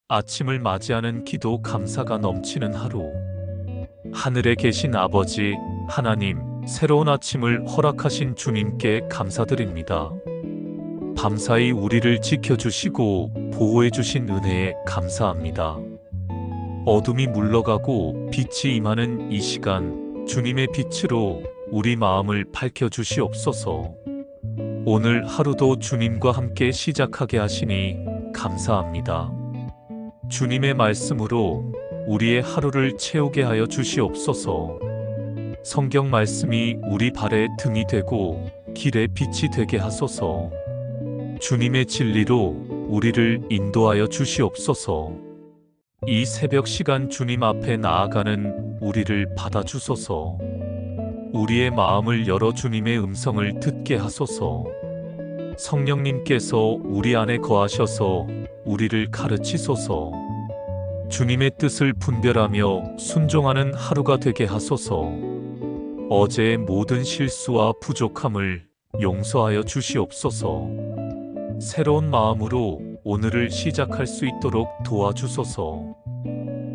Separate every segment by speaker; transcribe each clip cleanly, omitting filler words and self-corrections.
Speaker 1: 아침을 맞이하는 기도 감사가 넘치는 하루. 하늘에 계신 아버지 하나님, 새로운 아침을 허락하신 주님께 감사드립니다. 밤사이 우리를 지켜주시고 보호해주신 은혜에 감사합니다. 어둠이 물러가고 빛이 임하는 이 시간, 주님의 빛으로 우리 마음을 밝혀주시옵소서. 오늘 하루도 주님과 함께 시작하게 하시니 감사합니다. 주님의 말씀으로 우리의 하루를 채우게 하여 주시옵소서. 성경 말씀이 우리 발의 등이 되고 길의 빛이 되게 하소서. 주님의 진리로 우리를 인도하여 주시옵소서. 이 새벽 시간 주님 앞에 나아가는 우리를 받아주소서. 우리의 마음을 열어 주님의 음성을 듣게 하소서. 성령님께서 우리 안에 거하셔서 우리를 가르치소서. 주님의 뜻을 분별하며 순종하는 하루가 되게 하소서. 어제의 모든 실수와 부족함을 용서하여 주시옵소서. 새로운 마음으로 오늘을 시작할 수 있도록 도와주소서.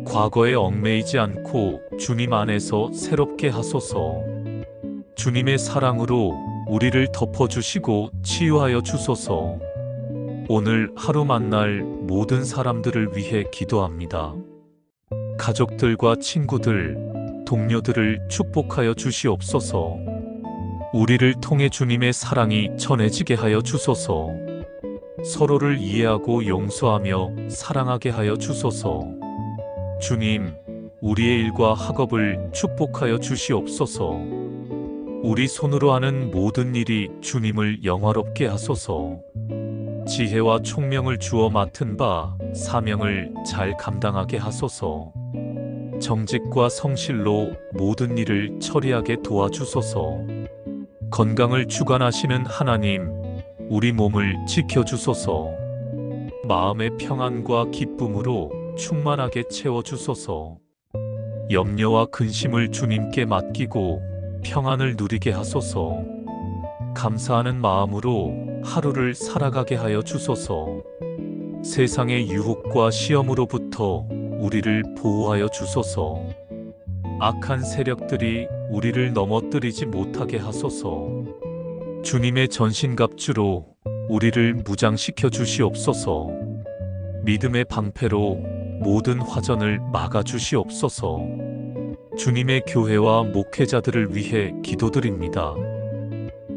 Speaker 1: 과거에 얽매이지 않고 주님 안에서 새롭게 하소서. 주님의 사랑으로 우리를 덮어주시고 치유하여 주소서. 오늘 하루 만날 모든 사람들을 위해 기도합니다. 가족들과 친구들, 동료들을 축복하여 주시옵소서. 우리를 통해 주님의 사랑이 전해지게 하여 주소서. 서로를 이해하고 용서하며 사랑하게 하여 주소서. 주님, 우리의 일과 학업을 축복하여 주시옵소서. 우리 손으로 하는 모든 일이 주님을 영화롭게 하소서. 지혜와 총명을 주어 맡은 바 사명을 잘 감당하게 하소서. 정직과 성실로 모든 일을 처리하게 도와주소서. 건강을 주관하시는 하나님, 우리 몸을 지켜주소서. 마음의 평안과 기쁨으로 충만하게 채워주소서. 염려와 근심을 주님께 맡기고 평안을 누리게 하소서. 감사하는 마음으로 하루를 살아가게 하여 주소서. 세상의 유혹과 시험으로부터 우리를 보호하여 주소서. 악한 세력들이 우리를 넘어뜨리지 못하게 하소서. 주님의 전신갑주로 우리를 무장시켜 주시옵소서. 믿음의 방패로 모든 화전을 막아 주시옵소서. 주님의 교회와 목회자들을 위해 기도드립니다.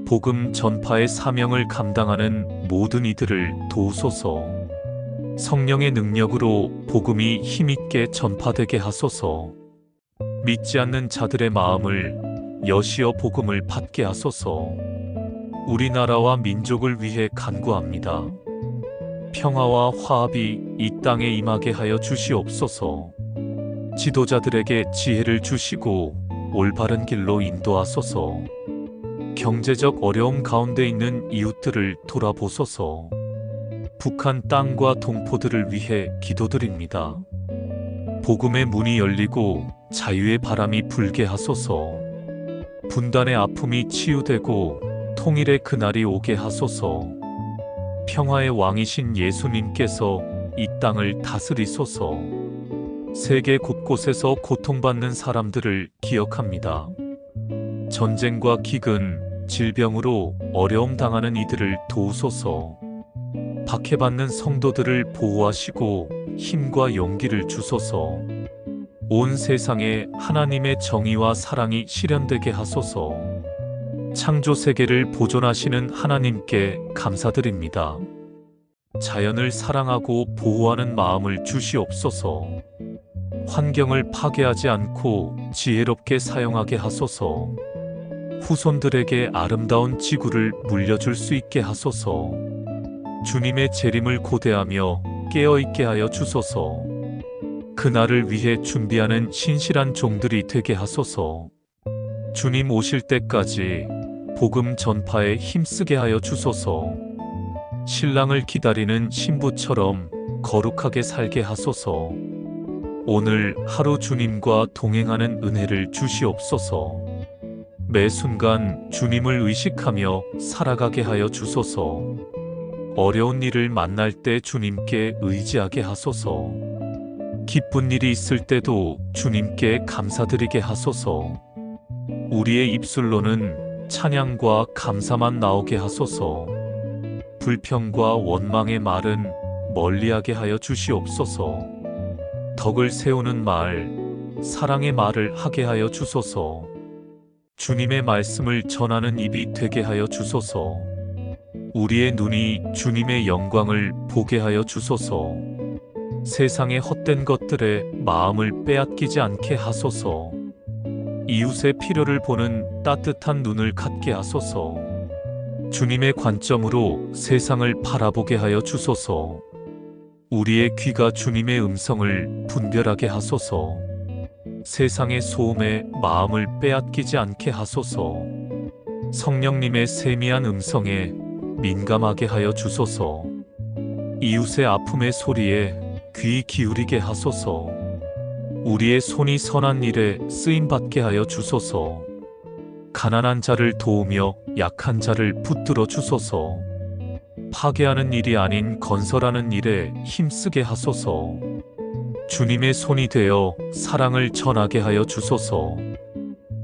Speaker 1: 복음 전파의 사명을 감당하는 모든 이들을 도우소서. 성령의 능력으로 복음이 힘있게 전파되게 하소서. 믿지 않는 자들의 마음을 여시어 복음을 받게 하소서. 우리나라와 민족을 위해 간구합니다. 평화와 화합이 이 땅에 임하게 하여 주시옵소서. 지도자들에게 지혜를 주시고 올바른 길로 인도하소서. 경제적 어려움 가운데 있는 이웃들을 돌아보소서. 북한 땅과 동포들을 위해 기도드립니다. 복음의 문이 열리고 자유의 바람이 불게 하소서. 분단의 아픔이 치유되고 통일의 그날이 오게 하소서. 평화의 왕이신 예수님께서 이 땅을 다스리소서. 세계 곳곳에서 고통받는 사람들을 기억합니다. 전쟁과 기근, 질병으로 어려움 당하는 이들을 도우소서. 박해받는 성도들을 보호하시고 힘과 용기를 주소서. 온 세상에 하나님의 정의와 사랑이 실현되게 하소서. 창조 세계를 보존하시는 하나님께 감사드립니다. 자연을 사랑하고 보호하는 마음을 주시옵소서. 환경을 파괴하지 않고 지혜롭게 사용하게 하소서. 후손들에게 아름다운 지구를 물려줄 수 있게 하소서. 주님의 재림을 고대하며 깨어있게 하여 주소서. 그날을 위해 준비하는 신실한 종들이 되게 하소서. 주님 오실 때까지 복음 전파에 힘쓰게 하여 주소서. 신랑을 기다리는 신부처럼 거룩하게 살게 하소서. 오늘 하루 주님과 동행하는 은혜를 주시옵소서. 매 순간 주님을 의식하며 살아가게 하여 주소서. 어려운 일을 만날 때 주님께 의지하게 하소서. 기쁜 일이 있을 때도 주님께 감사드리게 하소서. 우리의 입술로는 찬양과 감사만 나오게 하소서. 불평과 원망의 말은 멀리하게 하여 주시옵소서. 덕을 세우는 말, 사랑의 말을 하게 하여 주소서. 주님의 말씀을 전하는 입이 되게 하여 주소서. 우리의 눈이 주님의 영광을 보게 하여 주소서. 세상의 헛된 것들에 마음을 빼앗기지 않게 하소서. 이웃의 필요를 보는 따뜻한 눈을 갖게 하소서. 주님의 관점으로 세상을 바라보게 하여 주소서. 우리의 귀가 주님의 음성을 분별하게 하소서. 세상의 소음에 마음을 빼앗기지 않게 하소서. 성령님의 세미한 음성에 민감하게 하여 주소서. 이웃의 아픔의 소리에 귀 기울이게 하소서. 우리의 손이 선한 일에 쓰임받게 하여 주소서. 가난한 자를 도우며 약한 자를 붙들어 주소서. 파괴하는 일이 아닌 건설하는 일에 힘쓰게 하소서. 주님의 손이 되어 사랑을 전하게 하여 주소서.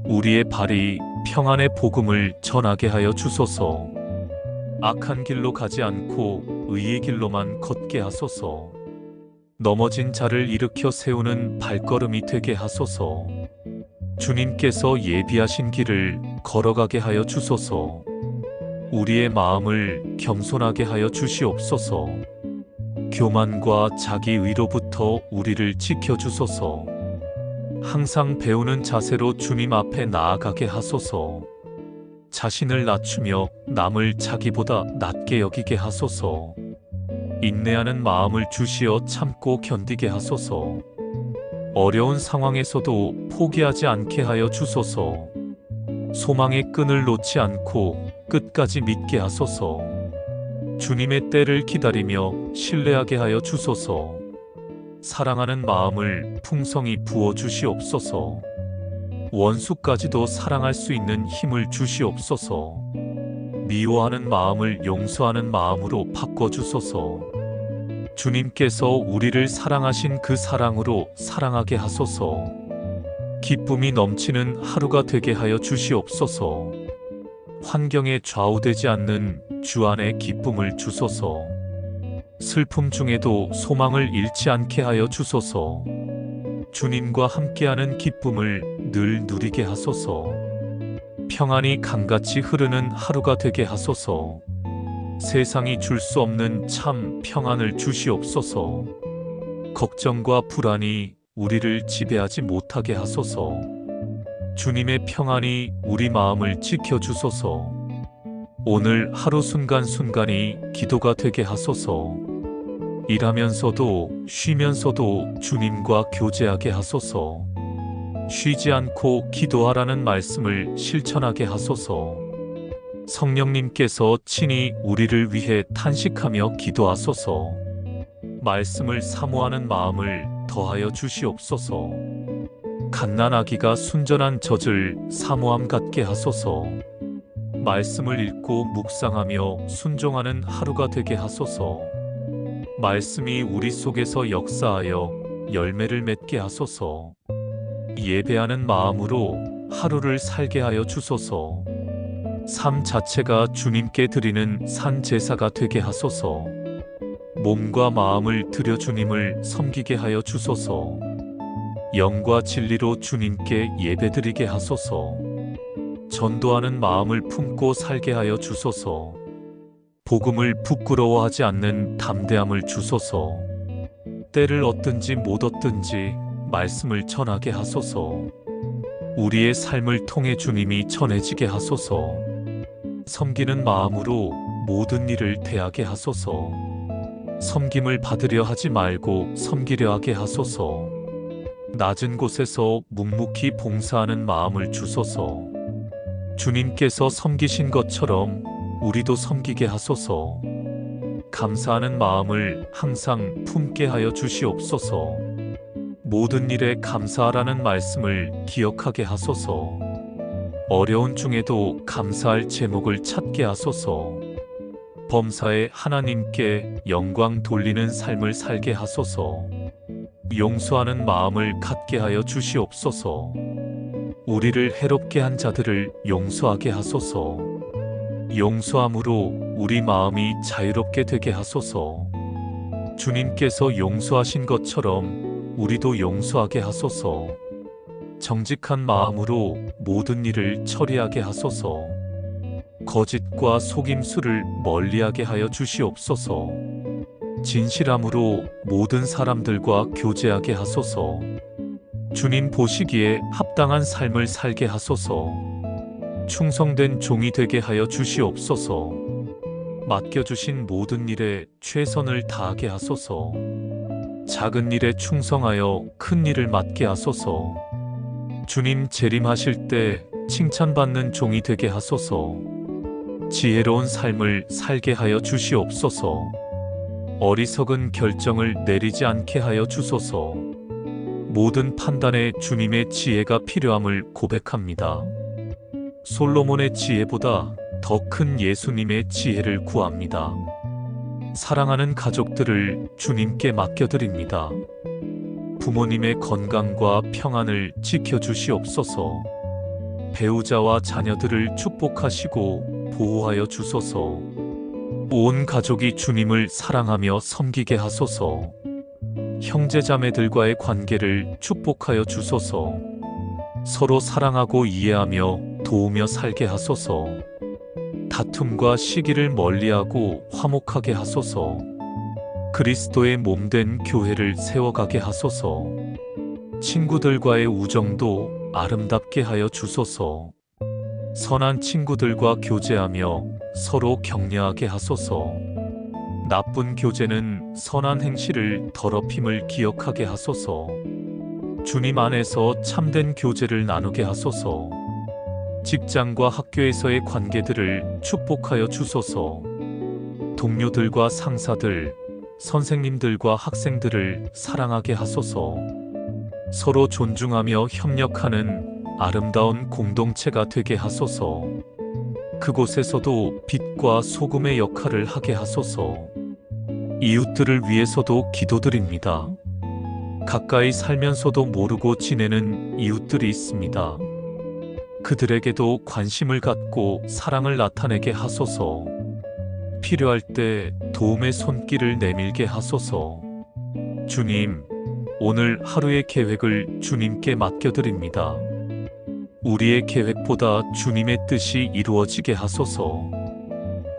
Speaker 1: 우리의 발이 평안의 복음을 전하게 하여 주소서. 악한 길로 가지 않고 의의 길로만 걷게 하소서. 넘어진 자를 일으켜 세우는 발걸음이 되게 하소서. 주님께서 예비하신 길을 걸어가게 하여 주소서. 우리의 마음을 겸손하게 하여 주시옵소서. 교만과 자기의로부터 우리를 지켜주소서. 항상 배우는 자세로 주님 앞에 나아가게 하소서. 자신을 낮추며 남을 자기보다 낮게 여기게 하소서. 인내하는 마음을 주시어 참고 견디게 하소서. 어려운 상황에서도 포기하지 않게 하여 주소서. 소망의 끈을 놓지 않고 끝까지 믿게 하소서. 주님의 때를 기다리며 신뢰하게 하여 주소서. 사랑하는 마음을 풍성히 부어 주시옵소서. 원수까지도 사랑할 수 있는 힘을 주시옵소서. 미워하는 마음을 용서하는 마음으로 바꿔 주소서. 주님께서 우리를 사랑하신 그 사랑으로 사랑하게 하소서. 기쁨이 넘치는 하루가 되게 하여 주시옵소서. 환경에 좌우되지 않는 주 안의 기쁨을 주소서. 슬픔 중에도 소망을 잃지 않게 하여 주소서. 주님과 함께하는 기쁨을 늘 누리게 하소서. 평안이 강같이 흐르는 하루가 되게 하소서. 세상이 줄 수 없는 참 평안을 주시옵소서. 걱정과 불안이 우리를 지배하지 못하게 하소서. 주님의 평안이 우리 마음을 지켜주소서. 오늘 하루 순간순간이 기도가 되게 하소서. 일하면서도 쉬면서도 주님과 교제하게 하소서. 쉬지 않고 기도하라는 말씀을 실천하게 하소서. 성령님께서 친히 우리를 위해 탄식하며 기도하소서. 말씀을 사모하는 마음을 더하여 주시옵소서. 갓난아기가 순전한 젖을 사모함 같게 하소서. 말씀을 읽고 묵상하며 순종하는 하루가 되게 하소서. 말씀이 우리 속에서 역사하여 열매를 맺게 하소서. 예배하는 마음으로 하루를 살게 하여 주소서. 삶 자체가 주님께 드리는 산 제사가 되게 하소서. 몸과 마음을 들여 주님을 섬기게 하여 주소서. 영과 진리로 주님께 예배드리게 하소서. 전도하는 마음을 품고 살게 하여 주소서. 복음을 부끄러워하지 않는 담대함을 주소서. 때를 얻든지 못 얻든지 말씀을 전하게 하소서. 우리의 삶을 통해 주님이 전해지게 하소서. 섬기는 마음으로 모든 일을 대하게 하소서. 섬김을 받으려 하지 말고 섬기려 하게 하소서. 낮은 곳에서 묵묵히 봉사하는 마음을 주소서. 주님께서 섬기신 것처럼 우리도 섬기게 하소서. 감사하는 마음을 항상 품게 하여 주시옵소서. 모든 일에 감사하라는 말씀을 기억하게 하소서. 어려운 중에도 감사할 제목을 찾게 하소서. 범사에 하나님께 영광 돌리는 삶을 살게 하소서. 용서하는 마음을 갖게 하여 주시옵소서. 우리를 해롭게 한 자들을 용서하게 하소서. 용서함으로 우리 마음이 자유롭게 되게 하소서. 주님께서 용서하신 것처럼 우리도 용서하게 하소서. 정직한 마음으로 모든 일을 처리하게 하소서. 거짓과 속임수를 멀리하게 하여 주시옵소서. 진실함으로 모든 사람들과 교제하게 하소서. 주님 보시기에 합당한 삶을 살게 하소서. 충성된 종이 되게 하여 주시옵소서. 맡겨주신 모든 일에 최선을 다하게 하소서. 작은 일에 충성하여 큰 일을 맡게 하소서. 주님 재림하실 때 칭찬받는 종이 되게 하소서. 지혜로운 삶을 살게 하여 주시옵소서. 어리석은 결정을 내리지 않게 하여 주소서. 모든 판단에 주님의 지혜가 필요함을 고백합니다. 솔로몬의 지혜보다 더 큰 예수님의 지혜를 구합니다. 사랑하는 가족들을 주님께 맡겨드립니다. 부모님의 건강과 평안을 지켜주시옵소서. 배우자와 자녀들을 축복하시고 보호하여 주소서. 온 가족이 주님을 사랑하며 섬기게 하소서. 형제자매들과의 관계를 축복하여 주소서. 서로 사랑하고 이해하며 도우며 살게 하소서. 다툼과 시기를 멀리하고 화목하게 하소서. 그리스도의 몸된 교회를 세워가게 하소서. 친구들과의 우정도 아름답게 하여 주소서. 선한 친구들과 교제하며 서로 격려하게 하소서. 나쁜 교제는 선한 행실을 더럽힘을 기억하게 하소서. 주님 안에서 참된 교제를 나누게 하소서. 직장과 학교에서의 관계들을 축복하여 주소서. 동료들과 상사들, 선생님들과 학생들을 사랑하게 하소서. 서로 존중하며 협력하는 아름다운 공동체가 되게 하소서. 그곳에서도 빛과 소금의 역할을 하게 하소서. 이웃들을 위해서도 기도드립니다. 가까이 살면서도 모르고 지내는 이웃들이 있습니다. 그들에게도 관심을 갖고 사랑을 나타내게 하소서. 필요할 때 도움의 손길을 내밀게 하소서. 주님, 오늘 하루의 계획을 주님께 맡겨드립니다. 우리의 계획보다 주님의 뜻이 이루어지게 하소서.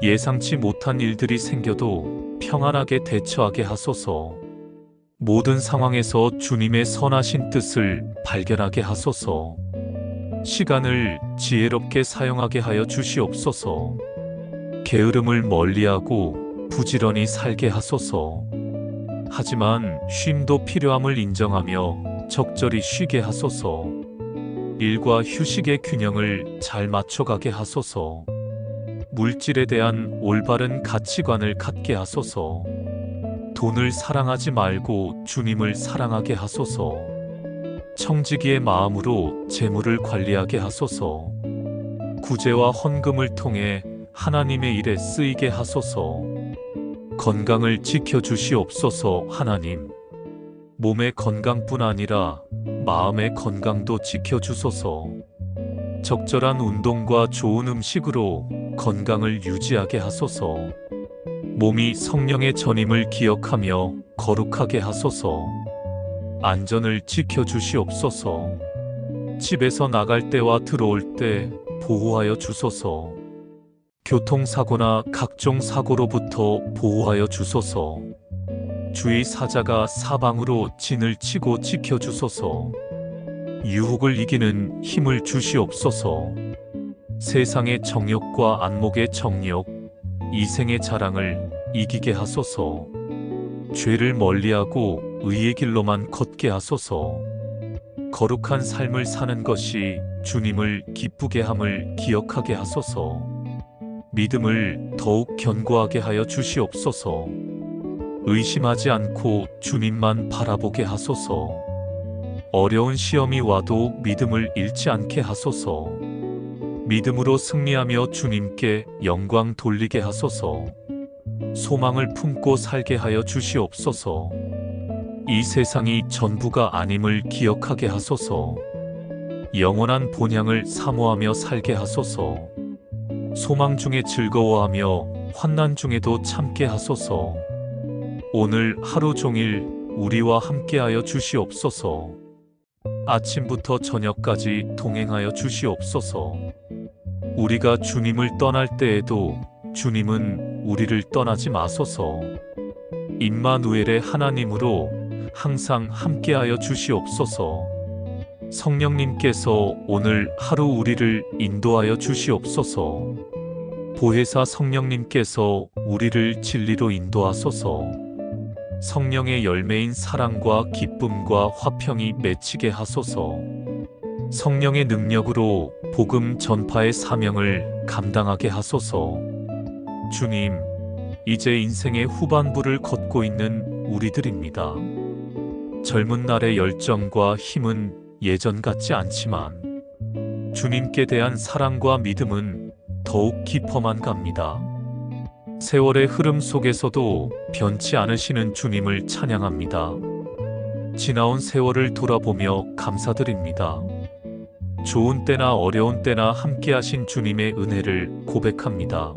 Speaker 1: 예상치 못한 일들이 생겨도 평안하게 대처하게 하소서. 모든 상황에서 주님의 선하신 뜻을 발견하게 하소서. 시간을 지혜롭게 사용하게 하여 주시옵소서. 게으름을 멀리하고 부지런히 살게 하소서. 하지만 쉼도 필요함을 인정하며 적절히 쉬게 하소서. 일과 휴식의 균형을 잘 맞춰가게 하소서. 물질에 대한 올바른 가치관을 갖게 하소서. 돈을 사랑하지 말고 주님을 사랑하게 하소서. 청지기의 마음으로 재물을 관리하게 하소서. 구제와 헌금을 통해 하나님의 일에 쓰이게 하소서. 건강을 지켜주시옵소서. 하나님, 몸의 건강뿐 아니라 마음의 건강도 지켜주소서. 적절한 운동과 좋은 음식으로 건강을 유지하게 하소서. 몸이 성령의 전임을 기억하며 거룩하게 하소서. 안전을 지켜주시옵소서. 집에서 나갈 때와 들어올 때 보호하여 주소서. 교통사고나 각종 사고로부터 보호하여 주소서. 주의 사자가 사방으로 진을 치고 지켜주소서. 유혹을 이기는 힘을 주시옵소서. 세상의 정욕과 안목의 정욕, 이생의 자랑을 이기게 하소서. 죄를 멀리하고 의의 길로만 걷게 하소서. 거룩한 삶을 사는 것이 주님을 기쁘게 함을 기억하게 하소서. 믿음을 더욱 견고하게 하여 주시옵소서. 의심하지 않고 주님만 바라보게 하소서. 어려운 시험이 와도 믿음을 잃지 않게 하소서. 믿음으로 승리하며 주님께 영광 돌리게 하소서. 소망을 품고 살게 하여 주시옵소서. 이 세상이 전부가 아님을 기억하게 하소서. 영원한 본향을 사모하며 살게 하소서. 소망 중에 즐거워하며 환난 중에도 참게 하소서. 오늘 하루 종일 우리와 함께하여 주시옵소서. 아침부터 저녁까지 동행하여 주시옵소서. 우리가 주님을 떠날 때에도 주님은 우리를 떠나지 마소서. 임마누엘의 하나님으로 항상 함께하여 주시옵소서. 성령님께서 오늘 하루 우리를 인도하여 주시옵소서. 보혜사 성령님께서 우리를 진리로 인도하소서. 성령의 열매인 사랑과 기쁨과 화평이 맺히게 하소서. 성령의 능력으로 복음 전파의 사명을 감당하게 하소서. 주님, 이제 인생의 후반부를 걷고 있는 우리들입니다. 젊은 날의 열정과 힘은 예전 같지 않지만 주님께 대한 사랑과 믿음은 더욱 깊어만 갑니다. 세월의 흐름 속에서도 변치 않으시는 주님을 찬양합니다. 지나온 세월을 돌아보며 감사드립니다. 좋은 때나 어려운 때나 함께하신 주님의 은혜를 고백합니다.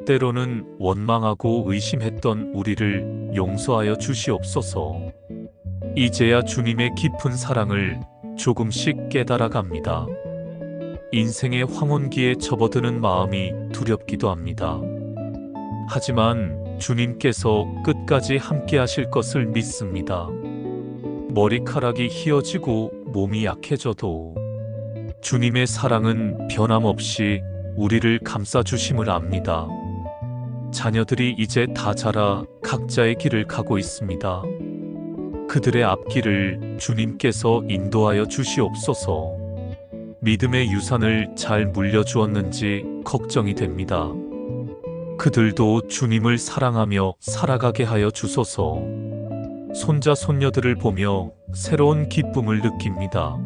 Speaker 1: 때로는 원망하고 의심했던 우리를 용서하여 주시옵소서. 이제야 주님의 깊은 사랑을 조금씩 깨달아갑니다. 인생의 황혼기에 접어드는 마음이 두렵기도 합니다. 하지만 주님께서 끝까지 함께하실 것을 믿습니다. 머리카락이 휘어지고 몸이 약해져도 주님의 사랑은 변함없이 우리를 감싸주심을 압니다. 자녀들이 이제 다 자라 각자의 길을 가고 있습니다. 그들의 앞길을 주님께서 인도하여 주시옵소서. 믿음의 유산을 잘 물려주었는지 걱정이 됩니다. 그들도 주님을 사랑하며 살아가게 하여 주소서. 손자 손녀들을 보며 새로운 기쁨을 느낍니다.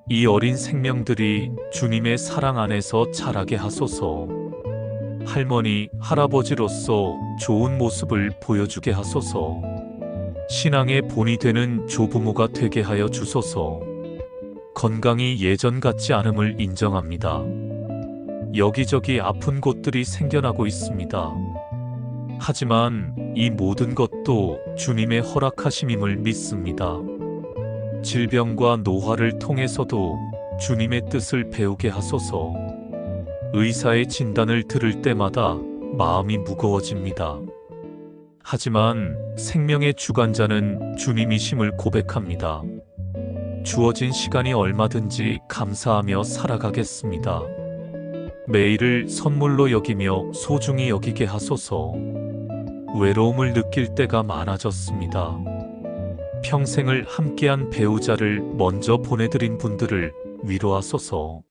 Speaker 1: 이 어린 생명들이 주님의 사랑 안에서 자라게 하소서. 할머니, 할아버지로서 좋은 모습을 보여주게 하소서. 신앙의 본이 되는 조부모가 되게 하여 주소서. 건강이 예전 같지 않음을 인정합니다. 여기저기 아픈 곳들이 생겨나고 있습니다. 하지만 이 모든 것도 주님의 허락하심임을 믿습니다. 질병과 노화를 통해서도 주님의 뜻을 배우게 하소서. 의사의 진단을 들을 때마다 마음이 무거워집니다. 하지만 생명의 주관자는 주님이심을 고백합니다. 주어진 시간이 얼마든지 감사하며 살아가겠습니다. 매일을 선물로 여기며 소중히 여기게 하소서. 외로움을 느낄 때가 많아졌습니다. 평생을 함께한 배우자를 먼저 보내드린 분들을 위로하소서.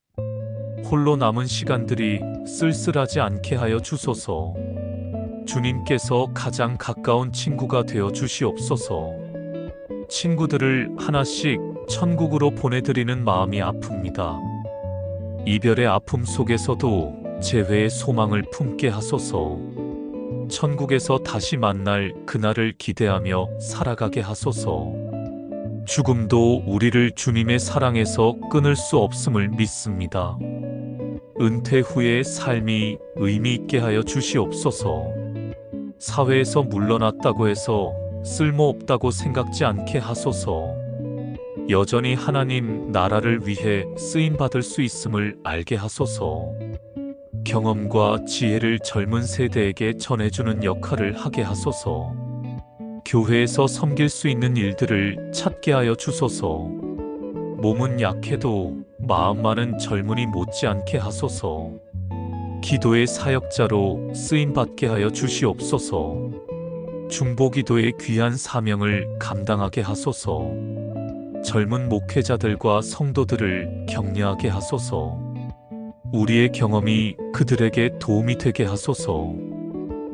Speaker 1: 홀로 남은 시간들이 쓸쓸하지 않게 하여 주소서. 주님께서 가장 가까운 친구가 되어 주시옵소서. 친구들을 하나씩 천국으로 보내드리는 마음이 아픕니다. 이별의 아픔 속에서도 재회의 소망을 품게 하소서. 천국에서 다시 만날 그날을 기대하며 살아가게 하소서. 죽음도 우리를 주님의 사랑에서 끊을 수 없음을 믿습니다. 은퇴 후의 삶이 의미 있게 하여 주시옵소서. 사회에서 물러났다고 해서 쓸모없다고 생각지 않게 하소서. 여전히 하나님 나라를 위해 쓰임받을 수 있음을 알게 하소서. 경험과 지혜를 젊은 세대에게 전해주는 역할을 하게 하소서. 교회에서 섬길 수 있는 일들을 찾게 하여 주소서. 몸은 약해도 마음만은 젊은이 못지않게 하소서. 기도의 사역자로 쓰임받게 하여 주시옵소서. 중보기도의 귀한 사명을 감당하게 하소서. 젊은 목회자들과 성도들을 격려하게 하소서. 우리의 경험이 그들에게 도움이 되게 하소서.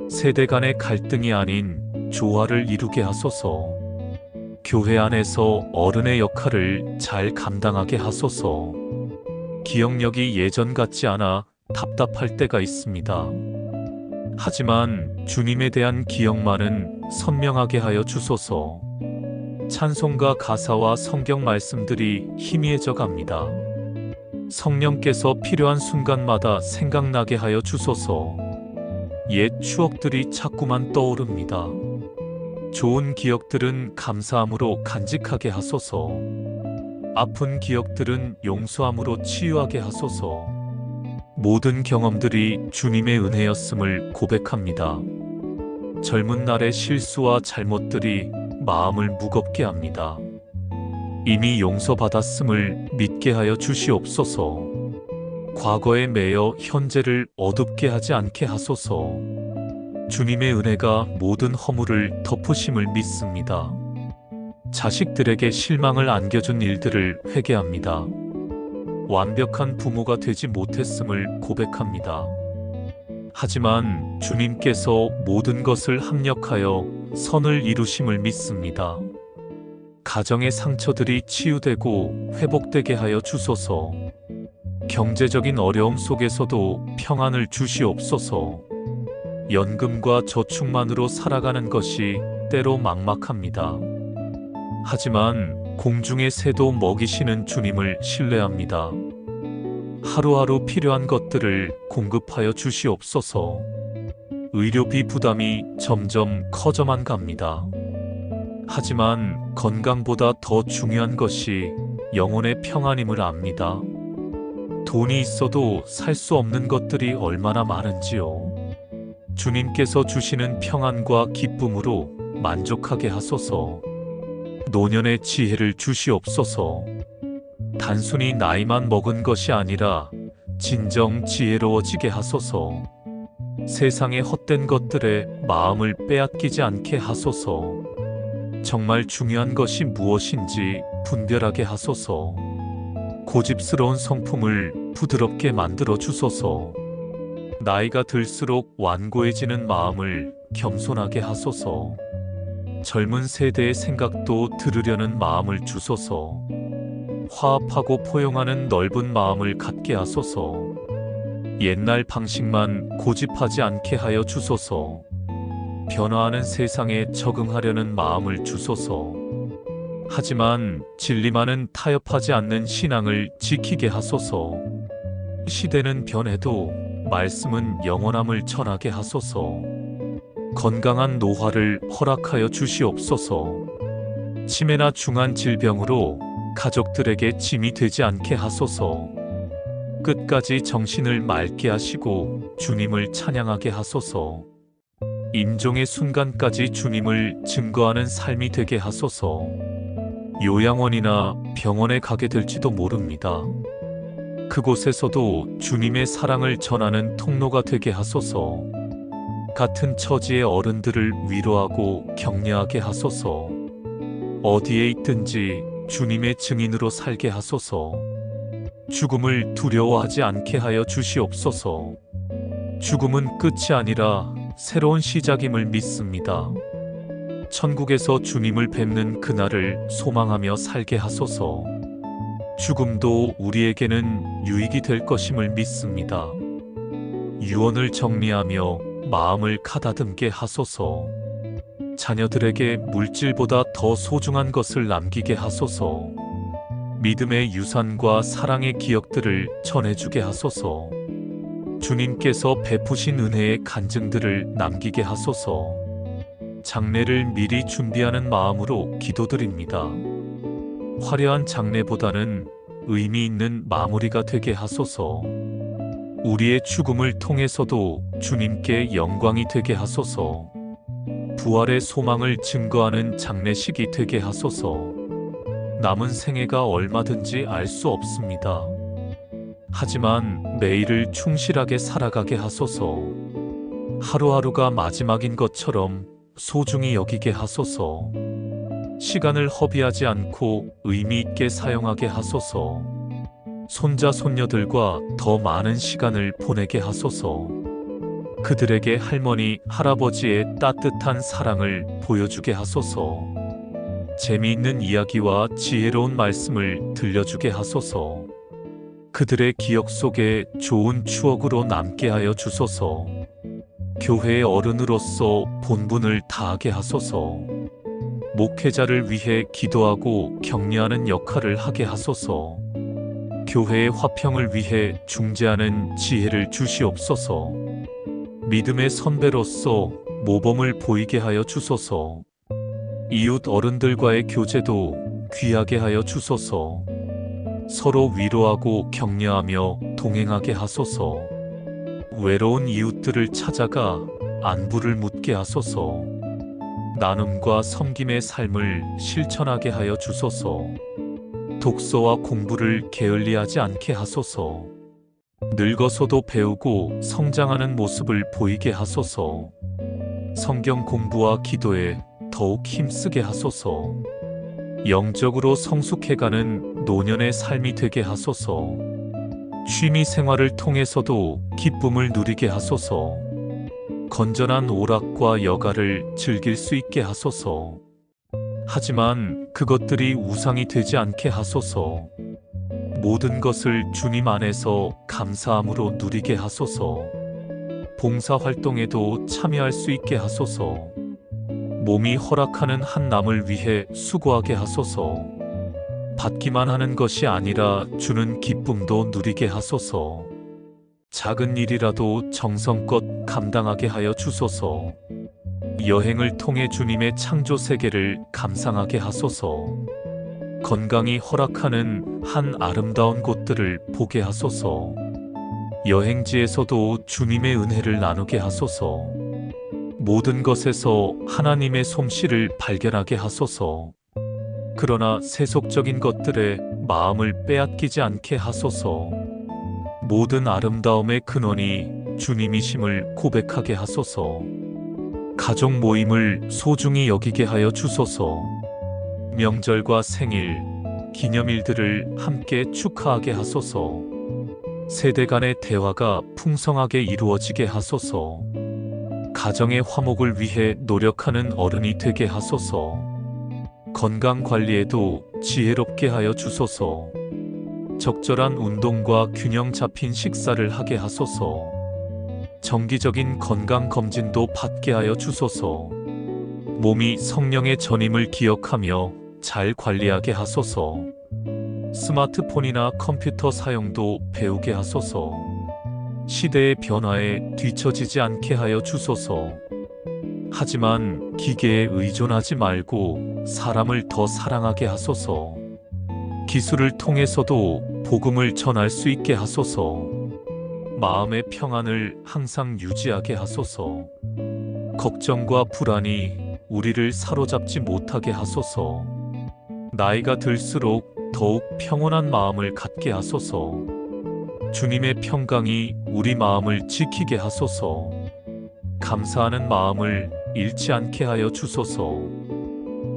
Speaker 1: 세대 간의 갈등이 아닌 조화를 이루게 하소서. 교회 안에서 어른의 역할을 잘 감당하게 하소서. 기억력이 예전 같지 않아 답답할 때가 있습니다. 하지만 주님에 대한 기억만은 선명하게 하여 주소서. 찬송가 가사와 성경 말씀들이 희미해져 갑니다. 성령께서 필요한 순간마다 생각나게 하여 주소서. 옛 추억들이 자꾸만 떠오릅니다. 좋은 기억들은 감사함으로 간직하게 하소서. 아픈 기억들은 용서함으로 치유하게 하소서. 모든 경험들이 주님의 은혜였음을 고백합니다. 젊은 날의 실수와 잘못들이 마음을 무겁게 합니다. 이미 용서받았음을 믿게 하여 주시옵소서. 과거에 매여 현재를 어둡게 하지 않게 하소서. 주님의 은혜가 모든 허물을 덮으심을 믿습니다. 자식들에게 실망을 안겨준 일들을 회개합니다. 완벽한 부모가 되지 못했음을 고백합니다. 하지만 주님께서 모든 것을 합력하여 선을 이루심을 믿습니다. 가정의 상처들이 치유되고 회복되게 하여 주소서. 경제적인 어려움 속에서도 평안을 주시옵소서. 연금과 저축만으로 살아가는 것이 때로 막막합니다. 하지만 공중의 새도 먹이시는 주님을 신뢰합니다. 하루하루 필요한 것들을 공급하여 주시옵소서. 의료비 부담이 점점 커져만 갑니다. 하지만 건강보다 더 중요한 것이 영혼의 평안임을 압니다. 돈이 있어도 살 수 없는 것들이 얼마나 많은지요. 주님께서 주시는 평안과 기쁨으로 만족하게 하소서. 노년의 지혜를 주시옵소서. 단순히 나이만 먹은 것이 아니라 진정 지혜로워지게 하소서. 세상의 헛된 것들에 마음을 빼앗기지 않게 하소서. 정말 중요한 것이 무엇인지 분별하게 하소서. 고집스러운 성품을 부드럽게 만들어 주소서. 나이가 들수록 완고해지는 마음을 겸손하게 하소서. 젊은 세대의 생각도 들으려는 마음을 주소서. 화합하고 포용하는 넓은 마음을 갖게 하소서. 옛날 방식만 고집하지 않게 하여 주소서. 변화하는 세상에 적응하려는 마음을 주소서. 하지만 진리만은 타협하지 않는 신앙을 지키게 하소서. 시대는 변해도 말씀은 영원함을 전하게 하소서. 건강한 노화를 허락하여 주시옵소서. 치매나 중한 질병으로 가족들에게 짐이 되지 않게 하소서. 끝까지 정신을 맑게 하시고 주님을 찬양하게 하소서. 임종의 순간까지 주님을 증거하는 삶이 되게 하소서. 요양원이나 병원에 가게 될지도 모릅니다. 그곳에서도 주님의 사랑을 전하는 통로가 되게 하소서. 같은 처지의 어른들을 위로하고 격려하게 하소서. 어디에 있든지 주님의 증인으로 살게 하소서. 죽음을 두려워하지 않게 하여 주시옵소서. 죽음은 끝이 아니라 새로운 시작임을 믿습니다. 천국에서 주님을 뵙는 그날을 소망하며 살게 하소서. 죽음도 우리에게는 유익이 될 것임을 믿습니다. 유언을 정리하며 마음을 가다듬게 하소서. 자녀들에게 물질보다 더 소중한 것을 남기게 하소서. 믿음의 유산과 사랑의 기억들을 전해주게 하소서. 주님께서 베푸신 은혜의 간증들을 남기게 하소서. 장례를 미리 준비하는 마음으로 기도드립니다. 화려한 장례보다는 의미 있는 마무리가 되게 하소서. 우리의 죽음을 통해서도 주님께 영광이 되게 하소서. 부활의 소망을 증거하는 장례식이 되게 하소서. 남은 생애가 얼마든지 알 수 없습니다. 하지만 매일을 충실하게 살아가게 하소서. 하루하루가 마지막인 것처럼 소중히 여기게 하소서. 시간을 허비하지 않고 의미 있게 사용하게 하소서. 손자 손녀들과 더 많은 시간을 보내게 하소서. 그들에게 할머니, 할아버지의 따뜻한 사랑을 보여주게 하소서. 재미있는 이야기와 지혜로운 말씀을 들려주게 하소서. 그들의 기억 속에 좋은 추억으로 남게 하여 주소서. 교회의 어른으로서 본분을 다하게 하소서. 목회자를 위해 기도하고 격려하는 역할을 하게 하소서. 교회의 화평을 위해 중재하는 지혜를 주시옵소서. 믿음의 선배로서 모범을 보이게 하여 주소서. 이웃 어른들과의 교제도 귀하게 하여 주소서. 서로 위로하고 격려하며 동행하게 하소서. 외로운 이웃들을 찾아가 안부를 묻게 하소서. 나눔과 섬김의 삶을 실천하게 하여 주소서. 독서와 공부를 게을리하지 않게 하소서. 늙어서도 배우고 성장하는 모습을 보이게 하소서. 성경 공부와 기도에 더욱 힘쓰게 하소서. 영적으로 성숙해가는 노년의 삶이 되게 하소서. 취미 생활을 통해서도 기쁨을 누리게 하소서. 건전한 오락과 여가를 즐길 수 있게 하소서. 하지만 그것들이 우상이 되지 않게 하소서. 모든 것을 주님 안에서 감사함으로 누리게 하소서. 봉사활동에도 참여할 수 있게 하소서. 몸이 허락하는 한남을 위해 수고하게 하소서. 받기만 하는 것이 아니라 주는 기쁨도 누리게 하소서. 작은 일이라도 정성껏 감당하게 하여 주소서. 여행을 통해 주님의 창조 세계를 감상하게 하소서. 건강이 허락하는 한 아름다운 곳들을 보게 하소서. 여행지에서도 주님의 은혜를 나누게 하소서. 모든 것에서 하나님의 솜씨를 발견하게 하소서. 그러나 세속적인 것들에 마음을 빼앗기지 않게 하소서. 모든 아름다움의 근원이 주님이심을 고백하게 하소서. 가족 모임을 소중히 여기게 하여 주소서. 명절과 생일, 기념일들을 함께 축하하게 하소서. 세대 간의 대화가 풍성하게 이루어지게 하소서. 가정의 화목을 위해 노력하는 어른이 되게 하소서. 건강 관리에도 지혜롭게 하여 주소서. 적절한 운동과 균형 잡힌 식사를 하게 하소서. 정기적인 건강 검진도 받게 하여 주소서. 몸이 성령의 전임을 기억하며 잘 관리하게 하소서. 스마트폰이나 컴퓨터 사용도 배우게 하소서. 시대의 변화에 뒤처지지 않게 하여 주소서. 하지만 기계에 의존하지 말고 사람을 더 사랑하게 하소서. 기술을 통해서도 복음을 전할 수 있게 하소서. 마음의 평안을 항상 유지하게 하소서. 걱정과 불안이 우리를 사로잡지 못하게 하소서. 나이가 들수록 더욱 평온한 마음을 갖게 하소서. 주님의 평강이 우리 마음을 지키게 하소서. 감사하는 마음을 잃지 않게 하여 주소서.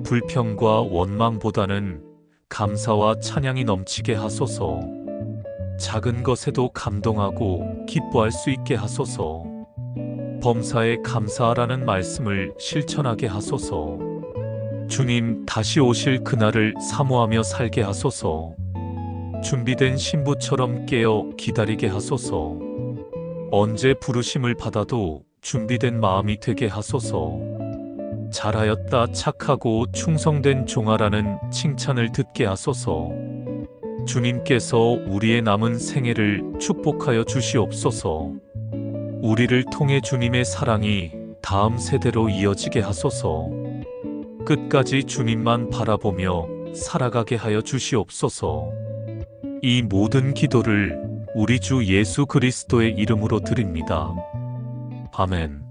Speaker 1: 불평과 원망보다는 감사와 찬양이 넘치게 하소서. 작은 것에도 감동하고 기뻐할 수 있게 하소서. 범사에 감사하라는 말씀을 실천하게 하소서. 주님 다시 오실 그날을 사모하며 살게 하소서. 준비된 신부처럼 깨어 기다리게 하소서. 언제 부르심을 받아도 준비된 마음이 되게 하소서. 잘하였다 착하고 충성된 종아라는 칭찬을 듣게 하소서. 주님께서 우리의 남은 생애를 축복하여 주시옵소서. 우리를 통해 주님의 사랑이 다음 세대로 이어지게 하소서. 끝까지 주님만 바라보며 살아가게 하여 주시옵소서. 이 모든 기도를 우리 주 예수 그리스도의 이름으로 드립니다. 아멘.